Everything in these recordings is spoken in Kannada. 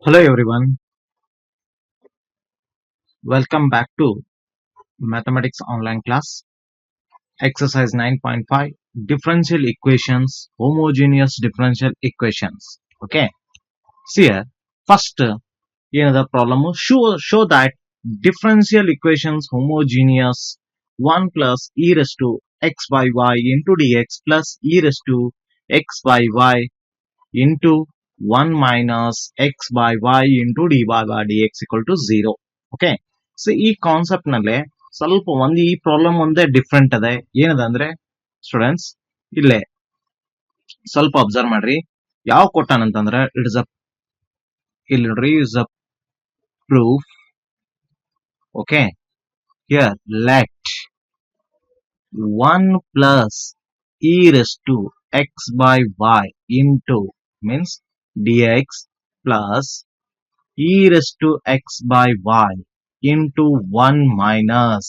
Hello everyone, welcome back to Mathematics Online Class, Exercise 9.5, Differential Equations, Homogeneous Differential Equations. Okay, see here, first, the problem, show that differential equations homogeneous 1 plus e raised to x by y into dx plus e raised to x by y into 1 minus x by y into dy by dx equal to 0. Okay so ಈ ಕಾನ್ಸೆಪ್ಟ್ ನಲ್ಲಿ ಸ್ವಲ್ಪ ಒಂದು ಈ ಪ್ರಾಬ್ಲಮ್ ಒಂದೇ ಡಿಫ್ರೆಂಟ್ ಅದೇ ಏನದ ಅಂದ್ರೆ ಸ್ಟೂಡೆಂಟ್ಸ್ ಇಲ್ಲೇ ಸ್ವಲ್ಪ ಅಬ್ಸರ್ವ್ ಮಾಡ್ರಿ ಯಾವ ಕೊಟ್ಟಾನಂತಂದ್ರೆ ಇಟ್ ಇಸ್ ಅ ಇಲ್ಲಿ ನೋಡ್ರಿ is a proof okay here let 1 plus e raised to x by y into means dx plus e raised to x by y into 1 minus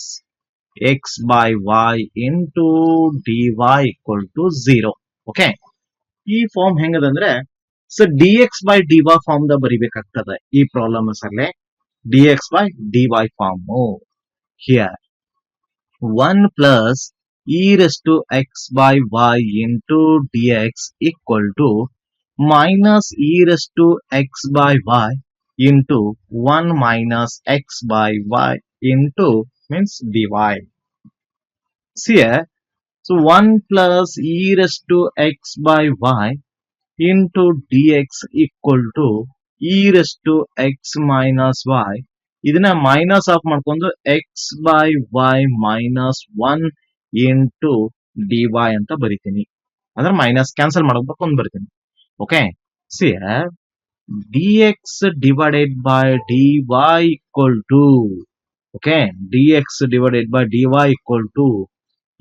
x by y into dy equal to 0. Okay ಈ ಫಾರ್ಮ್ ಹೆಂಗದಂದ್ರೆ so d x by d y form ದ ಬರಿಬೇಕಾಗ್ತದೆ ಈ ಪ್ರಾಬ್ಲಮ್ಸ್ ಅಲ್ಲೇ d x by d y form here 1 plus e raised to x by y into dx equal to minus e raised to x by y into 1 minus x by y into means dy. See here, so 1 plus e raised to x by y into dx equal to e raised to x minus y. ಇದನ್ನ ಮೈನಸ್ ಆಫ್ ಮಾಡ್ಕೊಂಡು x by y minus 1 into d y ಅಂತ ಬರಿತೀನಿ ಅಂದ್ರೆ ಮೈನಸ್ ಕ್ಯಾನ್ಸಲ್ ಮಾಡಬೇಕು ಒಂದು ಬರಿತೀನಿ okay c dx divided by dy equal to okay dx divided by dy equal to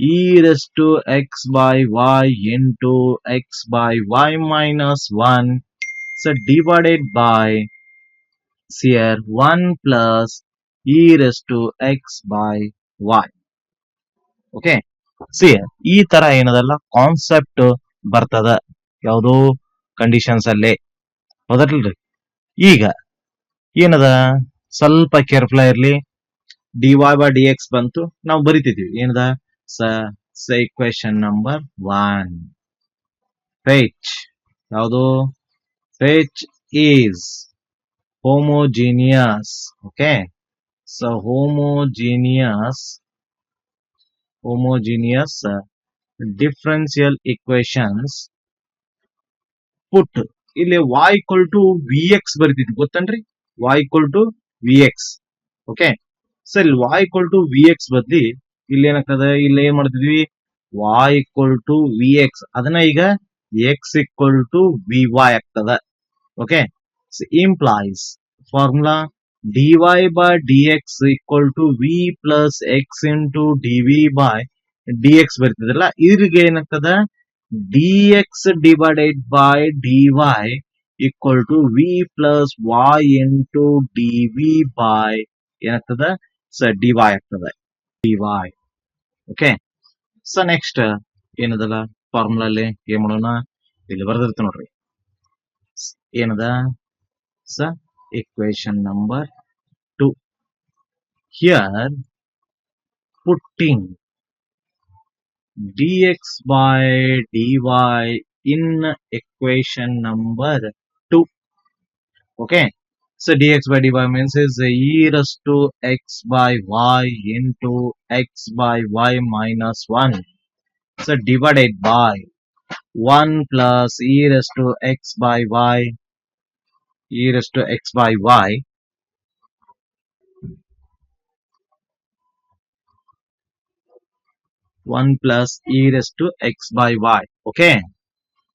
e raised to x by y into x by y minus 1 so divided by here 1 plus e raised to x by y okay C ಈ ತರ ಏನದಲ್ಲ ಕಾನ್ಸೆಪ್ಟ್ ಬರ್ತದ ಯಾವುದು ಕಂಡೀಷನ್ಸ್ ಅಲ್ಲಿ ಹೌದಲ್ರಿ ಈಗ ಏನದ ಸ್ವಲ್ಪ ಕೇರ್ಫುಲ್ ಇರ್ಲಿ d y by d x ಬಂತು ನಾವು ಬರಿತಿದ್ವಿ ಏನದ ಸ ಇಕ್ವೇಶನ್ ನಂಬರ್ 1 ಫೆಚ್ ಯಾವುದು which is homogeneous okay so homogeneous differential equations put ಇಲ್ಲಿ y equal to vx ಬರೀತಿದ್ವಿ ಗೊತ್ತನ್ರಿ y equal to vx okay so ಇಲ್ಲಿ y equal to vx ಬದ್ಲಿ ಇಲ್ಲಿ ಏನಾಗ್ತದೆ ಇಲ್ಲಿ ಏನ್ ಮಾಡ್ತಿದ್ವಿ y equal to vx ಅದನ್ನ ಈಗ x equal to vy ಆಗ್ತದ okay so implies formula dy by dx equal to v plus x into dv by dx ಬರ್ತದಲ್ಲ ಇದ್ರಿಗೆ ಏನಾಗ್ತದ dx divided by dy equal to v plus y into dv by ಏನಾಗ್ತದ ಸೊ dy ಆಗ್ತದೆ dy ಓಕೆ ಸೊ ನೆಕ್ಸ್ಟ್ ಏನದಲ್ಲ ಫಾರ್ಮುಲಾ ಅಲ್ಲಿ ಏನ್ ಮಾಡೋಣ ಇಲ್ಲಿ ಬರ್ದಿರ್ತ ನೋಡ್ರಿ ಏನದ so equation number 2 here putting dx by dy in equation number 2 okay so dx by dy means is e raised to x by y into x by y minus 1 so divided by 1 plus e raised to x by y e raised to x by y 1 plus e raised to x by y okay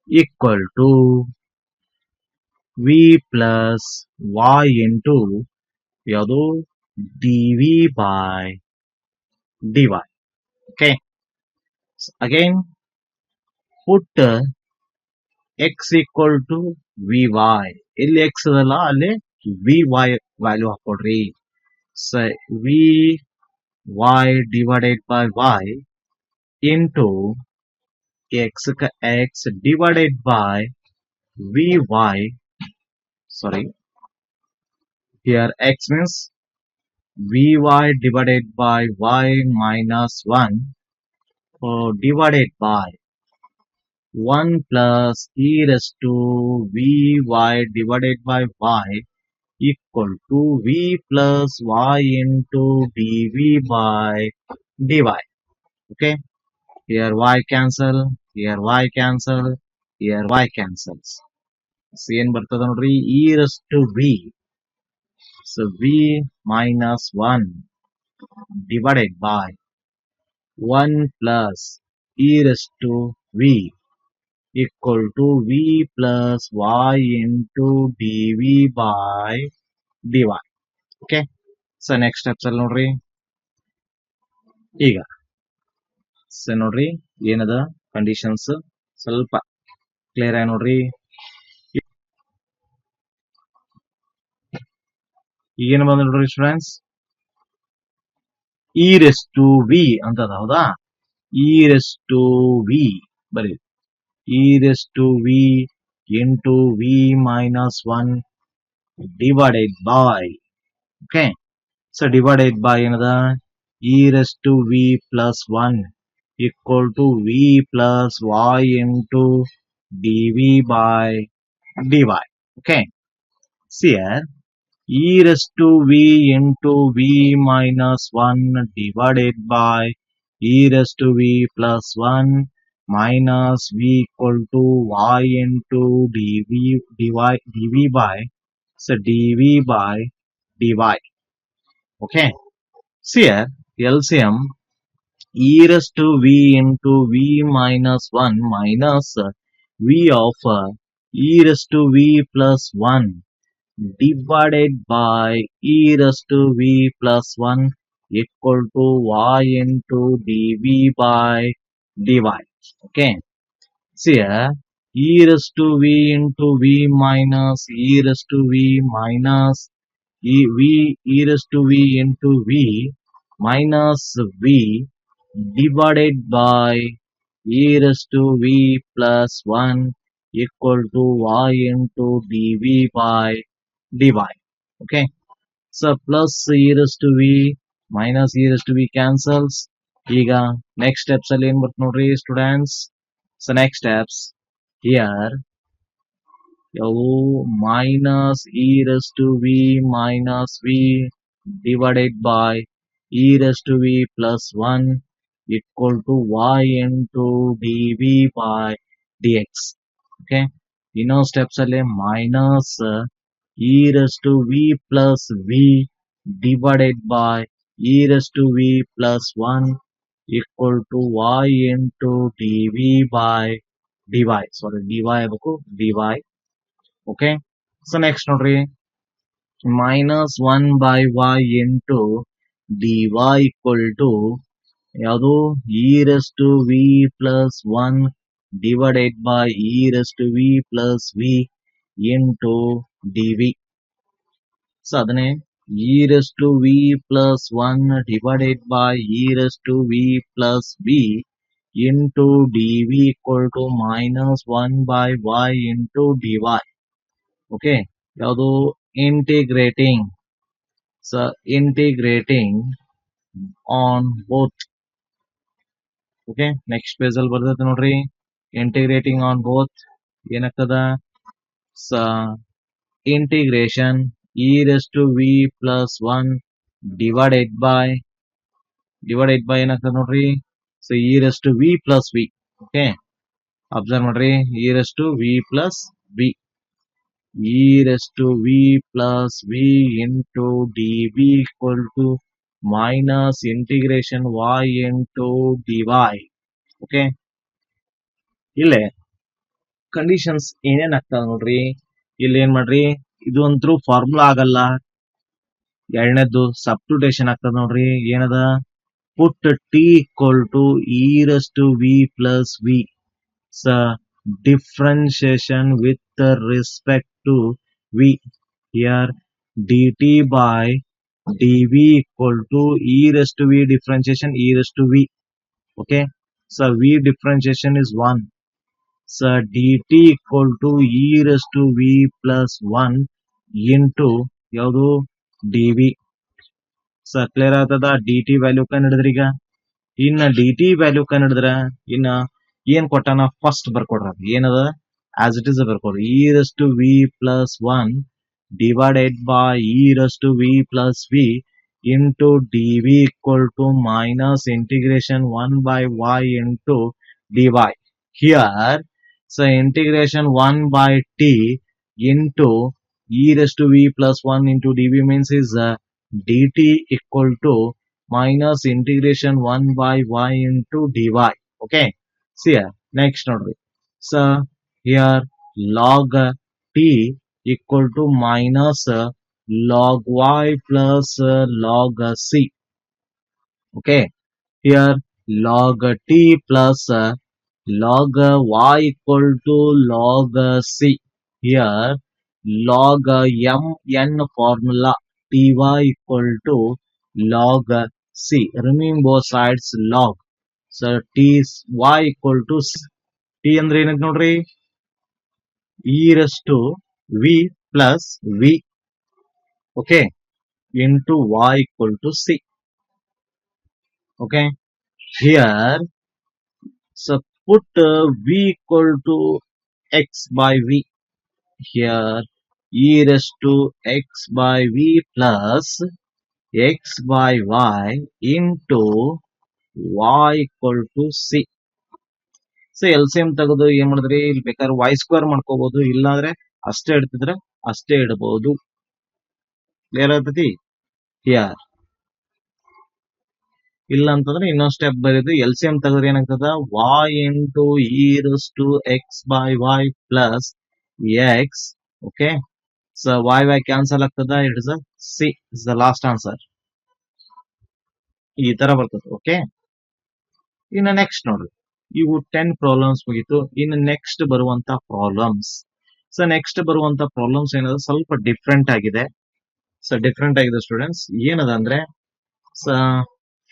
equal to v plus y into ಯಾವುದು dv by dy okay so again put x equal to vy ಇಲ್ಲಿ x ಅದಲ್ಲ ಅಲ್ಲಿ vy ವ್ಯಾಲ್ಯೂ ಹಾಕೊಡ್ರಿ so vy divided by y into x x divided by vy sorry Here x means Vy divided by y minus 1 divided by 1 plus e raised to Vy divided by y equal to v plus y into dv by dy. Okay. Here y cancel, here y cancel, here y cancels. So ಏನ್ ಬರ್ತದ ನೋಡ್ರಿ e raised to v. So v minus 1 divided by 1 plus e raised to v equal to v plus y into dv by dy. Okay. So next steps ಅಲ್ಲಿ ನೋಡ್ರಿ ಈಗ ಸೊ ನೋಡ್ರಿ ಏನದ ಕಂಡೀಷನ್ಸ್ ಸ್ವಲ್ಪ ಕ್ಲಿಯರ್ ಆಗಿ ನೋಡ್ರಿ. ಈಗೇನು ಬಂದ ನೋಡ್ರಿ students e raise to v ಅಂತದ ಹೌದಾ. ಇ ರೆಸ್ ಟು ವಿ ಬರೀ e raise to v into v minus 1 divided by okay. So divided by ಏನದ e raise to v plus 1 equal to v plus y into dv by dy. Okay. See here e raised to v into v minus 1 divided by e raised to v plus 1 minus v equal to y into dv by so dv by dy. Okay. See here LCM e raised to v into v minus 1 minus v of e raised to v plus 1 divided by e raised to v plus 1 equal to y into dv by dy. Okay. See here e raised to v into v minus e raised to v minus e raised to v into v minus v divided by e raised to v plus 1 equal to y into dv by dy. Okay. So plus e raised to v minus e raised to v cancels. ಈಗ next steps ಅಲ್ಲಿ ಏನ್ ಬರುತ್ತೆ ನೋಡ್ರಿ students. So next steps here ಯಾವು minus e raised to v minus v divided by e raised to v plus 1 equal to y into dv by dx. Okay. ಇನ್ನೊಂದು ಸ್ಟೆಪ್ಸ್ ಅಲ್ಲಿ minus e raised to v plus v divided by e raised to v plus 1 equal to y into dv by dy. Sorry dy ಆಗಬೇಕು dy. Okay. So next ನೋಡ್ರಿ minus 1 by y into dy equal to ಯಾವುದು e raised to v plus 1 divided by e raised to v plus v into dv. So ಅದನ್ನೇ e raised to v plus 1 divided by e raised to v plus v into dv equal to minus 1 by y into dy. Okay. ಯಾವುದು integrating. So integrating on both. Okay. Next page ಅಲ್ಲಿ ಬರ್ತೈತೆ ನೋಡ್ರಿ ಇಂಟಿಗ್ರೇಟಿಂಗ್ ಆನ್ ಬೋತ್ ಏನಾಗ್ತದ ಸ integration e raised to v plus 1 divided by ಏನಾಗ್ತದೆ ನೋಡ್ರಿ so e raised to v plus v. Okay. Observe ಮಾಡ್ರಿ e raised to v plus v e raised to v plus v into dv equal to minus integration y into dy. Okay. ಇಲ್ಲೇ ಕಂಡೀಷನ್ಸ್ ಏನೇನ್ ಆಗ್ತಾವ ನೋಡ್ರಿ. ಇಲ್ಲಿ ಏನ್ ಮಾಡ್ರಿ ಇದು ಅಂತೂ ಫಾರ್ಮುಲಾ ಆಗಲ್ಲ. ಎರಡನೇದು ಸಬ್ಸ್ಟಿಟ್ಯೂಷನ್ ಆಗ್ತದ ನೋಡ್ರಿ. ಏನದ ಪುಟ್ t equal to e raised to v plus v. So differentiation with respect to v. Here dt by dv equal to e raised to v differentiation e raised to v. Okay. So v differentiation is 1. So dt equal to e raised to v plus 1 into ಯಾವುದು ಡಿ ವಿ. ಕ್ಲಿಯರ್ ಆಗ್ತದ. ಡಿ ಟಿ ವ್ಯಾಲ್ಯೂ ಕಂಡಿಡಿದ್ರಿ. ಈಗ ಇನ್ನ ಡಿ ಟಿ ವ್ಯಾಲ್ಯೂ ಕಂಡಿಡಿದ್ರ ಇನ್ನ ಏನ್ ಕೊಟ್ಟಾನ ಫಸ್ಟ್ ಬರ್ಕೊಡ್ರ. ಏನದ ಆಸ್ ಇಟ್ ಇಸ್ ಬರ್ಕೊಡ್ರಿ. E raise to v plus 1 divided by e raised to v plus v into dv equal to minus integration 1 by y into dy. Here, so integration 1 by t into e raised to v plus 1 into dv means is dt equal to minus integration 1 by y into dy. Okay. See here, next note. So here log t equal to minus log y plus log c. Okay. Here log t plus log y equal to log c. Here log mn formula ty equal to log c. Remove both sides log. So t is y equal to c. t ಅಂದ್ರೆ ಏನಂತ ನೋಡ್ರಿ, e raised to v plus v, okay, into y equal to c. Okay, here so put v equal to x by v. Here e raised to x by v plus x by y into y equal to c. So L C M ತೆಗೆದು ಏನ್ ಮಾಡಿದ್ರಿ, ಇಲ್ಲಿ ಬೇಕಾದ್ರೆ y ಸ್ಕ್ವೇರ್ ಮಾಡ್ಕೋಬಹುದು, ಇಲ್ಲಾಂದ್ರೆ ಅಷ್ಟೇ ಇಡ್ತಿದ್ರೆ ಅಷ್ಟೇ ಇಡಬಹುದು. ಕ್ಲಿಯರ್ ಆಗ್ತತಿ. ಹಿಯರ್ ಇಲ್ಲ ಅಂತಂದ್ರೆ ಇನ್ನೊಂದು ಸ್ಟೆಪ್ ಬರೀದು. ಎಲ್ ಸಿ ಎಂ ತೆಗೆದ್ರೆ ಏನಾಗ್ತದ, y into e raise to x by y plus x. Okay, so y cancel ಆಗ್ತದ. It is C is the last answer. ಈ ತರ ಬರ್ತದೆ. ಓಕೆ, ಇನ್ನು ನೆಕ್ಸ್ಟ್ ನೋಡ್ರಿ, ಇವು 10 ಪ್ರಾಬ್ಲಮ್ಸ್ ಮುಗೀತು. ಇನ್ನು ನೆಕ್ಸ್ಟ್ ಬರುವಂತ ಪ್ರಾಬ್ಲಮ್ಸ್. ಸೊ ನೆಕ್ಸ್ಟ್ ಬರುವಂತ ಪ್ರಾಬ್ಲಮ್ಸ್ ಏನದ ಸ್ವಲ್ಪ ಡಿಫ್ರೆಂಟ್ ಆಗಿದೆ. ಸೊ ಡಿಫ್ರೆಂಟ್ ಆಗಿದೆ ಸ್ಟೂಡೆಂಟ್ಸ್. ಏನದ ಅಂದ್ರೆ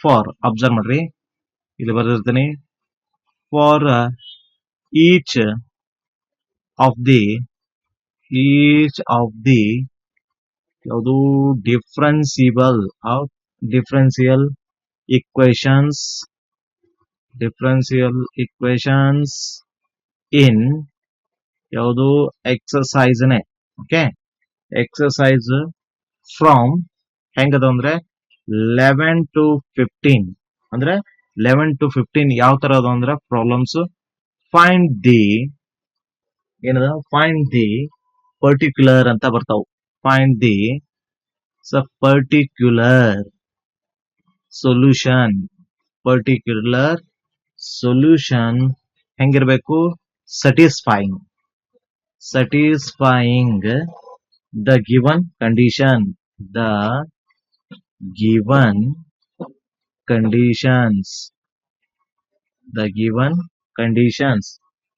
ಫಾರ್ ಅಬ್ಸರ್ವ್ ಮಾಡ್ರಿ, ಇಲ್ಲಿ ಬರೆದಿರ್ತೀನಿ. ಫಾರ್ ಈಚ್ ಆಫ್ ದಿ ಯಾವುದು ಡಿಫ್ರೆನ್ಸಿಬಲ್ ಆಫ್ ಡಿಫ್ರೆನ್ಸಿಯಲ್ ಇಕ್ವೇಶನ್ಸ್ ಇನ್ ಯಾವುದು ಎಕ್ಸಸೈಸ್ನೇ. ಓಕೆ, ಎಕ್ಸಸೈಸ್ ಫ್ರಮ್ ಹೆಂಗದ ಅಂದ್ರೆ 11 to 15 ಅಂದ್ರೆ 11 to 15 ಯಾವ ತರ ಅದ ಅಂದ್ರೆ ಪ್ರಾಬ್ಲಮ್ಸ್. ಫೈಂಡ್ ದಿ ಪರ್ಟಿಕ್ಯುಲರ್ ಅಂತ ಬರ್ತಾವ. ಫೈಂಡ್ ದಿ ಪರ್ಟಿಕ್ಯುಲರ್ ಸೊಲ್ಯೂಷನ್ ಹೆಂಗಿರ್ಬೇಕು, satisfying the given conditions.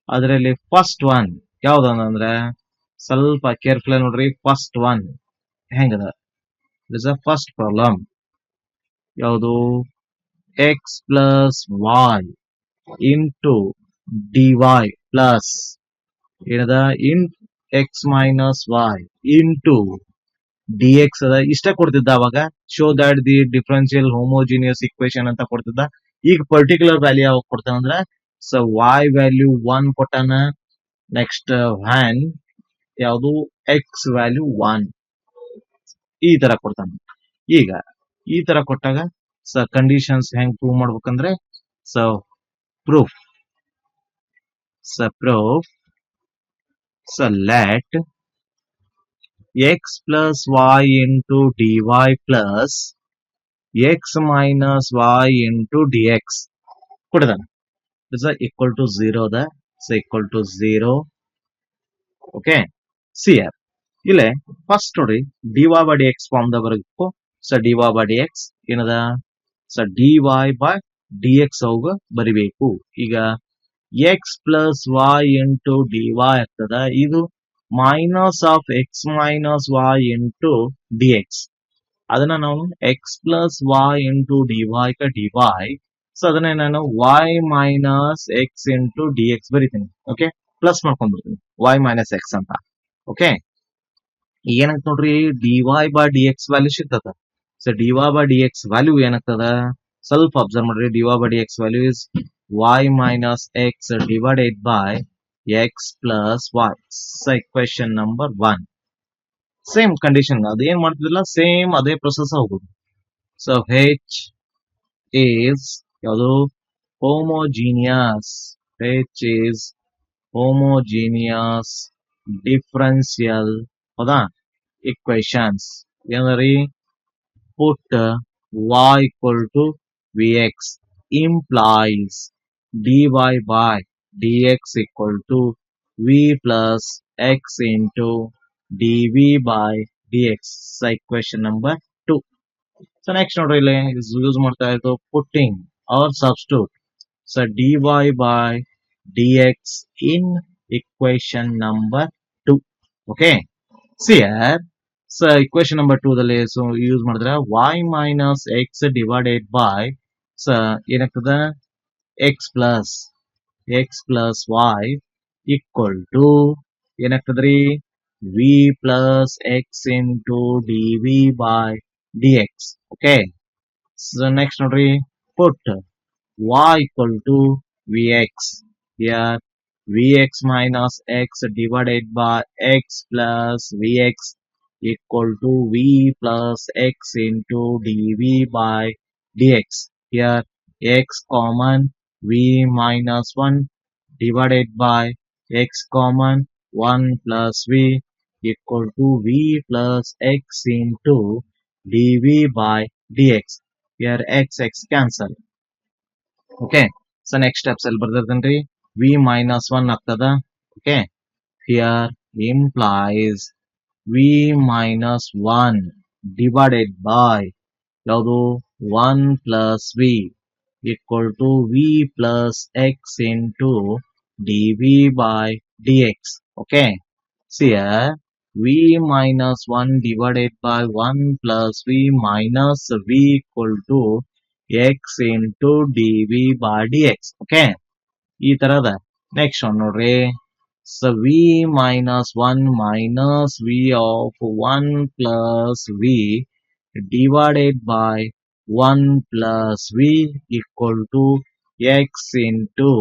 ಅದರಲ್ಲಿ ಫಸ್ಟ್ ಒನ್ ಯಾವ್ದಂದ್ರೆ ಸ್ವಲ್ಪ ಕೇರ್ಫುಲ್ ನೋಡ್ರಿ. ಫಸ್ಟ್ ಒನ್ ಹೆಂಗದ, ಇಸ್ ಅ ಫಸ್ಟ್ ಪ್ರಾಬ್ಲಮ್. ಯಾವುದು, x plus y into d y plus ಏನದ in x minus y into d x ಅದ. ಇಷ್ಟ ಕೊಡ್ತಿದ್ದ ಅವಾಗ. Show that the differential homogeneous equation ಅಂತ ಕೊಡ್ತಿದ್ದ. ಈಗ ಪರ್ಟಿಕ್ಯುಲರ್ ವ್ಯಾಲ್ಯೂ ಯಾವಾಗ ಕೊಡ್ತಾನ ಅಂದ್ರೆ, ಸೊ y ವ್ಯಾಲ್ಯೂ 1 ಕೊಟ್ಟಾನ. ನೆಕ್ಸ್ಟ್ ವ್ಯಾನ್ ಯಾವುದು ಎಕ್ಸ್ ವ್ಯಾಲ್ಯೂ 1 ಈ ತರ ಕೊಡ್ತಾನ. ಈಗ ಈ ತರ ಕೊಟ್ಟಾಗ ಕಂಡೀಷನ್ಸ್ ಹೆಂಗ್ ಪ್ರೂವ್ ಮಾಡ್ಬೇಕಂದ್ರೆ, proof let x plus y into dy plus x minus y into dx ಕೊಡ್ತಾನ. ಇಸ್ ಈಕ್ವಲ್ ಟು 0 ದ. Equal to 0. Okay, see here ಇಲ್ಲೇ ಫಸ್ಟ್ ನೋಡಿ dy by dx ಫಾರ್ಮ್ ದ ಬರಬೇಕು. dy by dx ಏನದ, dy by dx ಅವಾಗ ಬರಿಬೇಕು. ಈಗ x plus y into d y ಆಗ್ತದ. ಇದು minus of x minus y into d x. ಅದನ್ನ ನಾವು x plus y into d y d y. So ಅದನ್ನ ನಾನು y minus x into d x ಬರಿತೀನಿ. ಓಕೆ, ಪ್ಲಸ್ ಮಾಡ್ಕೊಂಡ್ಬಿಡ್ತೀನಿ ವೈ ಮೈನಸ್ ಎಕ್ಸ್ ಅಂತ. ಓಕೆ, ಏನಾಗ್ತದ ನೋಡ್ರಿ, dy by d x value ಸಿಗ್ತದ. So dy by d x value ಏನಾಗ್ತದ, ಸ್ವಲ್ಪ ಅಬ್ಸರ್ವ್ ಮಾಡ್ರಿ. dy by d x value is y minus x divided by x plus y. So equation number 1. Same condition ಅದೇನ್ ಮಾಡ್ತಿದಿಲ್ಲ, ಸೇಮ್ ಅದೇ ಪ್ರೊಸೆಸ್ ಹೋಗುದು. ಸೊ ಹೆಚ್ ಈಸ್ ಯಾವುದು, homogeneous. H is homogeneous differential, ಹೌದಾ, equations. ಏನರಿ, put y equal to vx implies dy by dx equal to v plus x into dv by dx. So equation number 2. So next ನೋಡ್ರಿ, ಇಲ್ಲಿ ಯೂಸ್ ಮಾಡ್ತಾ ಇದ್ದು putting or substitute. So dy by dx in equation number 2. Okay. See here. So equation number 2 ದಲ್ಲಿ ಸೊ ಯೂಸ್ ಮಾಡಿದ್ರೆ y minus x divided by, so ಏನಾಗ್ತದ, x plus y equal to ಏನಾಗ್ತದ್ರಿ, v plus x into d v by d x. Okay. So next ನೋಡ್ರಿ, put y equal to vx. Here vx minus x divided by x plus vx equal to v plus x into dv by dx. Here x common, v minus 1 divided by x common, 1 plus v equal to v plus x into dv by dx. Here x cancel. Okay. So next steps ಅಲ್ಲಿ ಬರ್ದಿರ್ತೇನ್ರಿ, ವಿ ಮೈನಸ್ 1 ಆಗ್ತದ. Okay. Here implies v minus 1 divided by ಯಾವುದು, 1 plus v equal to v plus x into d v by d x. Okay. Here v minus 1 divided by 1 plus v minus v equal to x into dv by dx. Okay. ಈ ತರದ ನೆಕ್ಸ್ಟ್ ಒನ್ ನೋಡ್ರಿ. So v minus 1 minus v of 1 plus v divided by 1 plus v equal to x into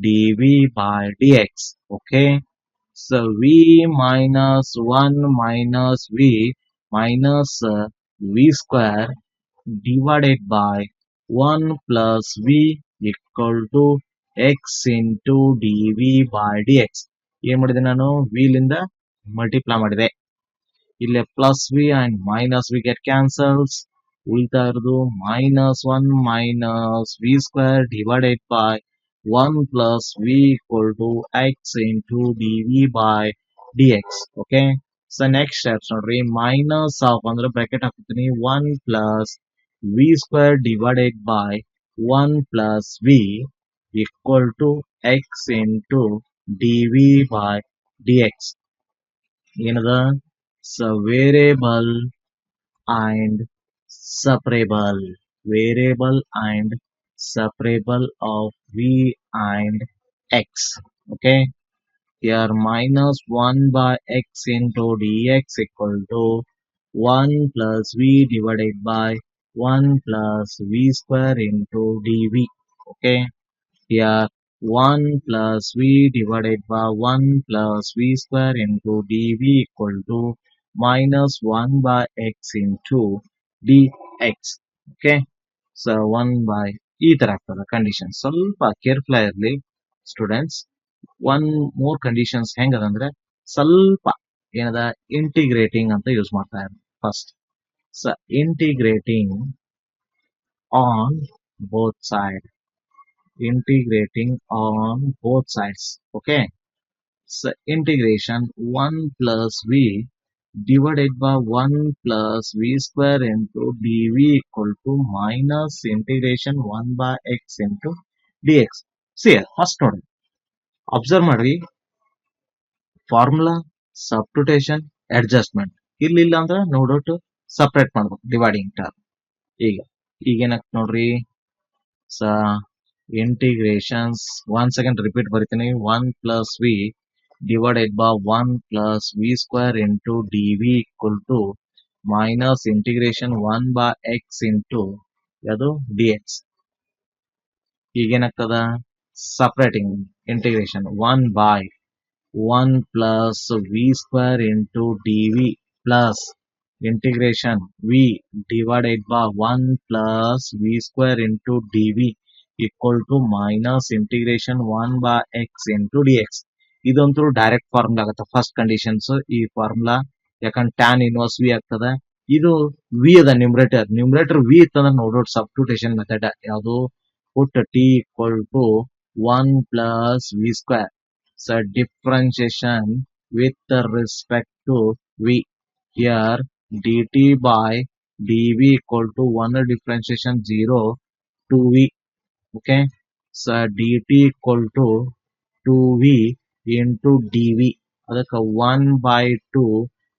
dv by dx. Okay. So v minus 1 minus v minus v square divided by 1 plus v equal to x into dv by dx. ಏನ್ ಮಾಡಿದೆ, ನಾನು v ಲಿಂದ ಮಲ್ಟಿಪ್ಲೈ ಮಾಡಿದೆ. ಇಲ್ಲಿ plus v and minus v get cancels. ಉಳಿತಾ ಇರೋದು minus 1 minus v square divided by 1 plus v equal to x into d v by d x. Okay. So next steps ನೋಡ್ರಿ, ಮೈನಸ್ ಆಫ್ ಅಂದ್ರೆ ಬ್ರಾಕೆಟ್ ಹಾಕ್ತೀನಿ, 1 plus v square divided by 1 plus v equal to x into dv by dx. ಏನದ, so variable and separable of v and x. Okay. Here minus 1 by x into dx equal to 1 plus v divided by 1 plus v square into dv. Okay. Here 1 plus v divided by 1 plus v square into dv equal to minus 1 by x into dx. Okay. So 1 by ಈ ತರ ಆಗ್ತದೆ ಕಂಡೀಷನ್. ಸ್ವಲ್ಪ ಕೇರ್ಫುಲ್ ಆಗಿರ್ಲಿ ಸ್ಟೂಡೆಂಟ್ಸ್. ಒನ್ ಮೋರ್ ಕಂಡೀಷನ್ಸ್ ಹೆಂಗದಂದ್ರೆ ಸ್ವಲ್ಪ ಏನದ, ಇಂಟಿಗ್ರೇಟಿಂಗ್ ಅಂತ ಯೂಸ್ ಮಾಡ್ತಾ ಇದ್ದಾರೆ first. So integrating on both side, okay. So integration 1 plus v divided by 1 plus v square into dv equal to minus integration 1 by x into dx. See first ನೋಡಿ, ಅಬ್ಸರ್ವ್ ಮಾಡ್ರಿ, ಫಾರ್ಮುಲಾ ಸಬ್ಸ್ಟಿಟ್ಯೂಷನ್ ಅಡ್ಜಸ್ಟ್ಮೆಂಟ್ ಇಲ್ಲ ಅಂದ್ರೆ ನೋ ಡೌಟ್ ಸಪ್ರೇಟ್ ಮಾಡ್ಬೇಕು ಡಿವೈಡಿಂಗ್ ಟರ್ಮ್. ಈಗೇನಾಗ್ತದೆ ನೋಡ್ರಿ, ಸ ಇಂಟಿಗ್ರೇಷನ್ಸ್ 1 ಸೆಕೆಂಡ್ ರಿಪೀಟ್ ಬರಿತೀನಿ, 1 plus v divided by 1 plus v square into dv equal to minus integration 1 by x into ಯಾವುದು dx. ಈಗೇನಾಗ್ತದ separating integration 1 by 1 plus v square into dv plus integration v divided by 1 plus v square into dv equal to minus integration 1 by x into dx. ಇದಂತೂ ಡೈರೆಕ್ಟ್ ಫಾರ್ಮುಲಾ ಆಗುತ್ತೆ. ಫಸ್ಟ್ ಕಂಡೀಷನ್ಸ್ ಈ ಫಾರ್ಮುಲಾ ಯಾಕಂದ್ರೆ ಟ್ಯಾನ್ ಇನ್ವರ್ಸ್ ವಿ ಆಗ್ತದ. ಇದು ವಿ ಅದ ನ್ಯೂಮರೇಟರ್ ವಿ ಇತ್ತಂದ್ರೆ ನೋಡೋಡ್ ಸಬ್ಸ್ಟಿಟ್ಯೂಷನ್ ಮೆಥಡ್ ಯಾವುದು put t equal to 1 plus v square. So differentiation with respect to v. Here dt by dv equal to 1 differentiation 0 to v. Okay. So dt equal to 2v into dv. ಅದಕ್ಕೆ 1 by 2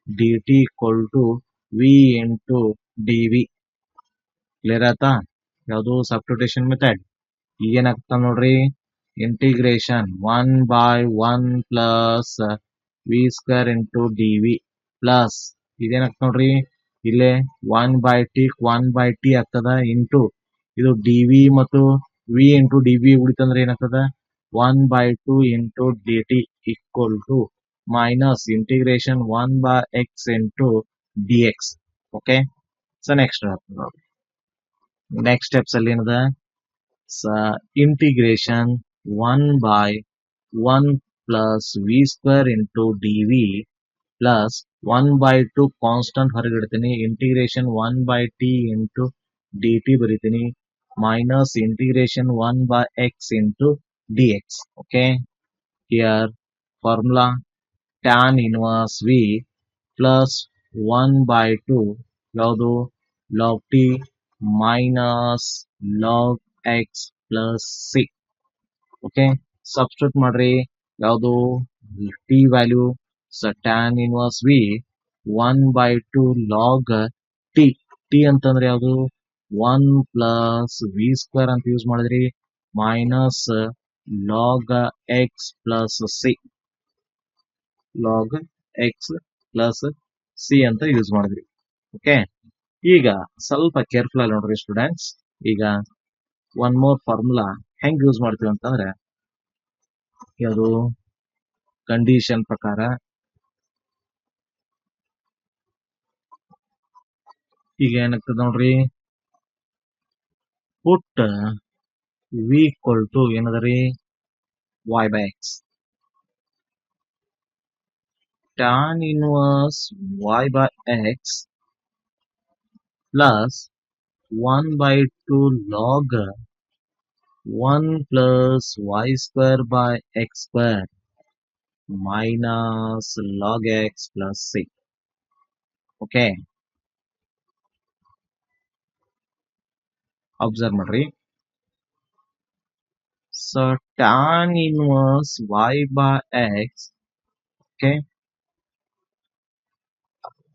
dt equal to v into dv. Clear ಆಯ್ತಾ? ಯಾವುದು ಸಬ್ಸ್ಟಿಟ್ಯೂಷನ್ ಮೆಥಡ್. ಈಗೇನಾಗ್ತದೆ ನೋಡ್ರಿ, integration 1 by 1 plus v square into d v plus ಇದೇನಾಗ್ತದೆ ನೋಡ್ರಿ, ಇಲ್ಲೇ 1 by t ಆಗ್ತದ ಇಂಟು ಇದು ಡಿ ವಿ ಮತ್ತು ವಿ ಇಂಟು ಡಿ ವಿ ಉಳಿತಂದ್ರೆ ಏನಾಗ್ತದ 1 by 2 into d t equal to minus integration 1 by x into d x. Okay, so next ನೋಡ್ರಿ, ನೆಕ್ಸ್ಟ್ ಸ್ಟೆಪ್ಸ್ ಅಲ್ಲಿ ಏನದ integration 1 by 1 plus v square into dv plus 1 by 2 constant ಹೊರಗಿಡ್ತೀನಿ, integration 1 by t into dt ಬರೀತೀನಿ, minus integration 1 by x into dx. Okay, here formula tan inverse v plus 1 by 2 ಯಾವುದು log t minus log x plus c. Okay, substitute ಮಾಡ್ರಿ, ಯಾವುದು t value tan inverse v 1 by 2 log t ಅಂತಂದ್ರೆ ಯಾವುದು 1 plus v square ಅಂತ ಯೂಸ್ ಮಾಡಿದ್ರಿ minus log x plus c, log x plus c ಅಂತ ಯೂಸ್ ಮಾಡಿದ್ರಿ. ಓಕೆ, ಈಗ ಸ್ವಲ್ಪ ಕೇರ್ಫುಲ್ ಆಗಿ ನೋಡ್ರಿ ಸ್ಟೂಡೆಂಟ್ಸ್. ಈಗ ಒನ್ ಮೋರ್ ಫಾರ್ಮುಲಾ ಹೆಂಗ್ ಯೂಸ್ ಮಾಡ್ತೀವಿ ಅಂತಂದ್ರೆ, ಯಾವುದು ಕಂಡೀಷನ್ ಪ್ರಕಾರ ಈಗ ಏನಾಗ್ತದೆ ನೋಡ್ರಿ, ಪುಟ್ ವಿ ಈಕ್ವಲ್ ಟು ಏನದರಿ y by x, tan inverse y by x plus 1 by 2 log 1 plus y square by x square minus log x plus c. Okay, observe ಮಾಡ್ರಿ. So tan inverse y by x, okay,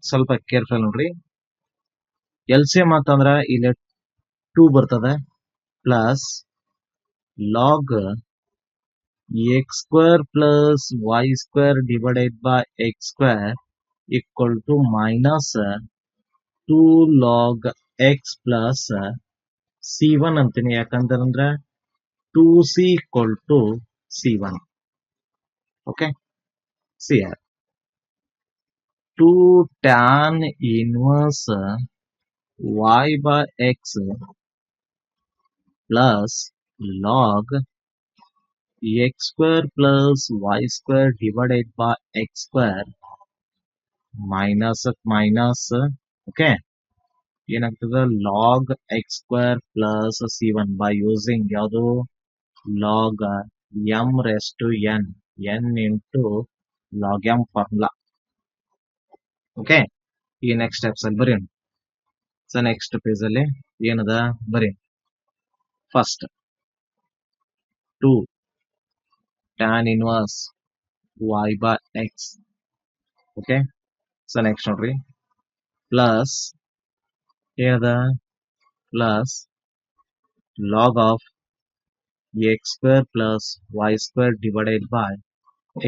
ಸ್ವಲ್ಪ ಕೇರ್ಫುಲ್ ನೋಡ್ರಿ. LCM ಅಂತಂದ್ರ ಇಲ್ಲಿ 2 ಬರ್ತದೆ plus log x square plus y square divided by x square equal to minus 2 log x plus c1 ಅಂತೀನಿ. ಯಾಕಂತಂದ್ರೆ 2c equal to c1. Okay, C 2 tan inverse y by x plus log x square plus y square divided by x square minus okay, ಏನಾಗ್ತದೆ log x square plus c1 by using ಯಾವುದು log m raised to n into log m formula. Okay, ಈ ನೆಕ್ಸ್ಟ್ ಸ್ಟೆಪ್ಸ್ ಅಲ್ಲಿ ಬರೀ. ಸೊ ನೆಕ್ಸ್ಟ್ ಪೇಜ್ ಅಲ್ಲಿ ಏನದ ಬರೀ, first 2 tan inverse y by x. Okay, so next ನೋಡ್ರಿ, ಪ್ಲಸ್ ಏನದ plus log of x square plus y square divided by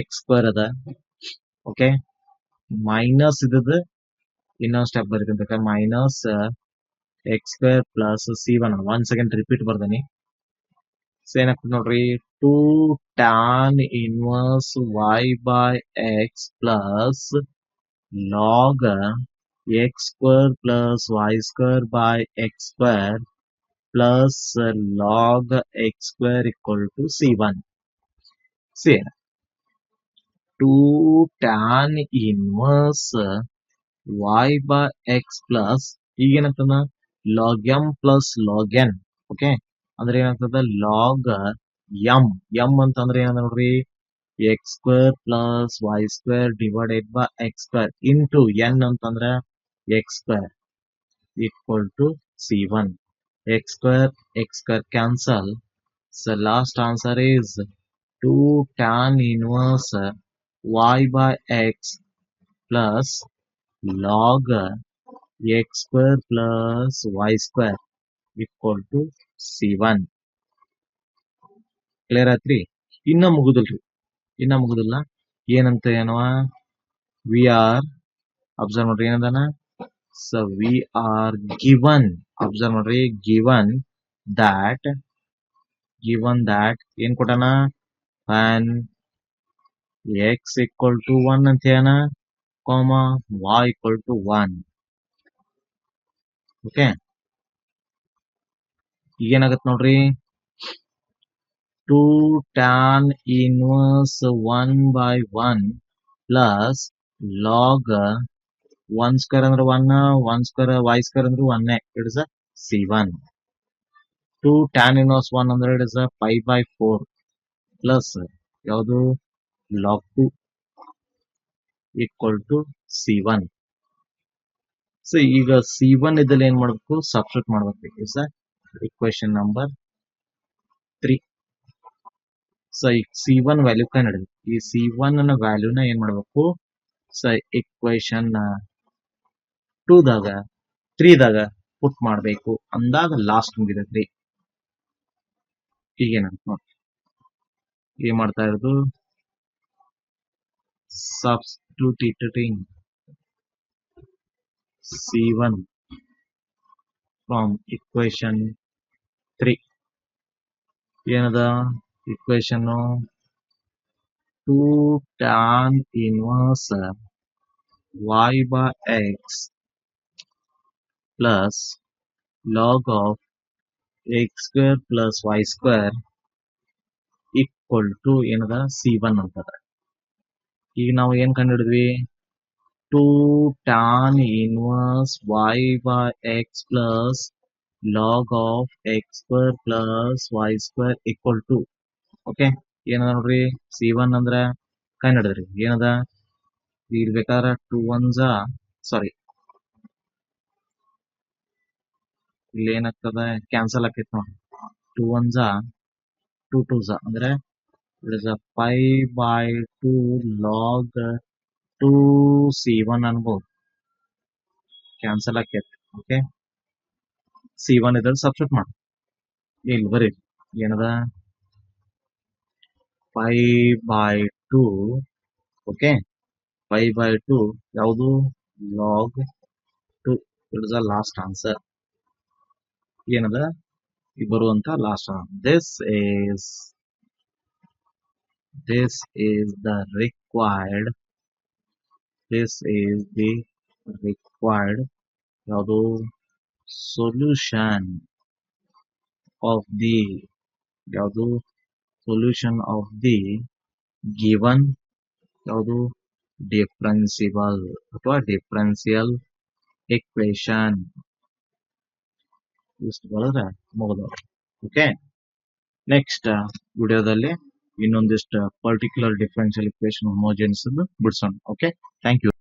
x square ಅದ. ಓಕೆ, ಮೈನಸ್ ಇದ್ದದ ಇನ್ನೊಂದು ಸ್ಟೆಪ್ ಬರೀತೀನಿ. Minus x square plus C1. One second repeat ಬರ್ದೇನಿ. ಏನಾಗ್ತದೆ ನೋಡ್ರಿ, 2 tan inverse y by x plus log x square plus y square by x square plus log x square equal to C1. See, 2 tan inverse y by x plus ಈಗೇನಾಗ್ತದ log m plus log n. Okay, ಅಂದ್ರೆ ಏನಾಗ್ತದ log m ಅಂತಂದ್ರೆ ಏನಂದ್ರೆ ನೋಡ್ರಿ, x square plus y square divided by x square into n ಅಂತಂದ್ರೆ x square equal to C1. x square cancel. So last answer is 2 tan inverse y by x plus log x square plus y square equal to C1. Clear ಆಯ್ತ್ರಿ? ಇನ್ನ ಮುಗುದಿಲ್ಲ. ಏನಂತ ಏನವ, ವಿ ಆರ್ ಅಬ್ಸರ್ವ್ ಮಾಡ್ರಿ ಏನಂದಾನ. So we are given, observe ಮಾಡ್ರಿ, ಗಿವನ್ ದ್ಯಾಟ್ ಏನ್ ಕೊಟ್ಟಾನ, when x equal to 1 ಅಂತ ಹೇಳನ, y equal to 1. ಓಕೆ, ಈಗೇನಾಗತ್ ನೋಡ್ರಿ, 2 tan inverse 1 by 1 plus log 1 square ಅಂದ್ರೆ 1 square y square ಅಂದ್ರೆ 1. It is a C1. 2 tan inverse 1 ಅಂದ್ರೆ it is a pi by 4 plus ಯಾವುದು log 2 equal to C1. So ಈಗ C1 ಇದ್ದಲ್ಲಿ ಏನ್ ಮಾಡ್ಬೇಕು, ಸಬ್ಸ್ಟಿಟ್ಯೂಟ್ ಮಾಡ್ಬೇಕು. Is equation number 3. ಸೊ ಈ C1 ವ್ಯಾಲ್ಯೂ ಕಂಡು ಈ C1 ನ ವ್ಯಾಲ್ಯೂನ ಏನ್ ಮಾಡ್ಬೇಕು, ಸೊ ಇಕ್ವೇಶನ್ 2 ದಾಗ 3 ದಾಗ ಪುಟ್ ಮಾಡ್ಬೇಕು ಅಂದಾಗ ಲಾಸ್ಟ್ ಮುಗಿದೈತ್ರಿ. ಈಗೇನಂತ ನೋಡಿ, ಏನ್ ಮಾಡ್ತಾ ಇರೋದು, ಸಬ್ಸ್ಟಿಟ್ಯೂಟಿಂಗ್ C1 ಫ್ರಮ್ ಇಕ್ವೇಶನ್ 3. ಏನದ equation, 2 tan inverse y by x plus log of x square plus y square equal to ಏನದ C1 ಅಂತದ. ಈಗ ನಾವು ಏನ್ ಕಂಡುಹಿಡಿದ್ವಿ, 2 tan inverse y by x plus log of x square plus y square equal to. Okay, ಏನದ ನೋಡ್ರಿ, C1 ಅಂದ್ರ ಕಂಡುಹಿಡಿದ್ರಿ. ಏನದ ಇಲ್ಲಿ ಬೇಕಾದ್ರೆ 2 1s, ಸಾರಿ ಇಲ್ಲಿ ಏನಾಗ್ತದ, ಕ್ಯಾನ್ಸಲ್ ಆಕೈತಿ ನೋಡಿ. 2 1s 2 2s ಅಂದ್ರೆ it is a pi by 2 log 2 C1 ಅನ್ಬೋದು. ಕ್ಯಾನ್ಸಲ್ ಆಕೈತಿ. ಓಕೆ, C1 ಇದ್ರಲ್ಲಿ ಸಬ್ಸ್ಟಿಟ್ಯೂಟ್ ಮಾಡಿ ಇಲ್ಲಿ ಬರೀ ಏನದ pi by 2. Okay, pi by 2 ಯಾವುದು log 2. It is a last answer. ಏನದ ಈ ಬರುವಂತ last answer. This is the required ಯಾವುದು solution of the ಯಾವುದು solution of the given ಯಾವುದು ಡಿಫರೆನ್ಸಿಬಲ್ ಅಥವಾ ಡಿಫರೆನ್ಸಿಯಲ್ equation. ಇಷ್ಟು ಬರೆದ್ರೆ ಮುಗಿದವು. ಓಕೆ, ನೆಕ್ಸ್ಟ್ ವಿಡಿಯೋದಲ್ಲಿ ಇನ್ನೊಂದಿಷ್ಟು ಪರ್ಟಿಕ್ಯುಲರ್ ಡಿಫರೆನ್ಷಿಯಲ್ ಇಕ್ವೇಶನ್ ಹೋಮೋಜೆನ್ಸ್ ಬಿಡಿಸೋಣ. Okay, thank you.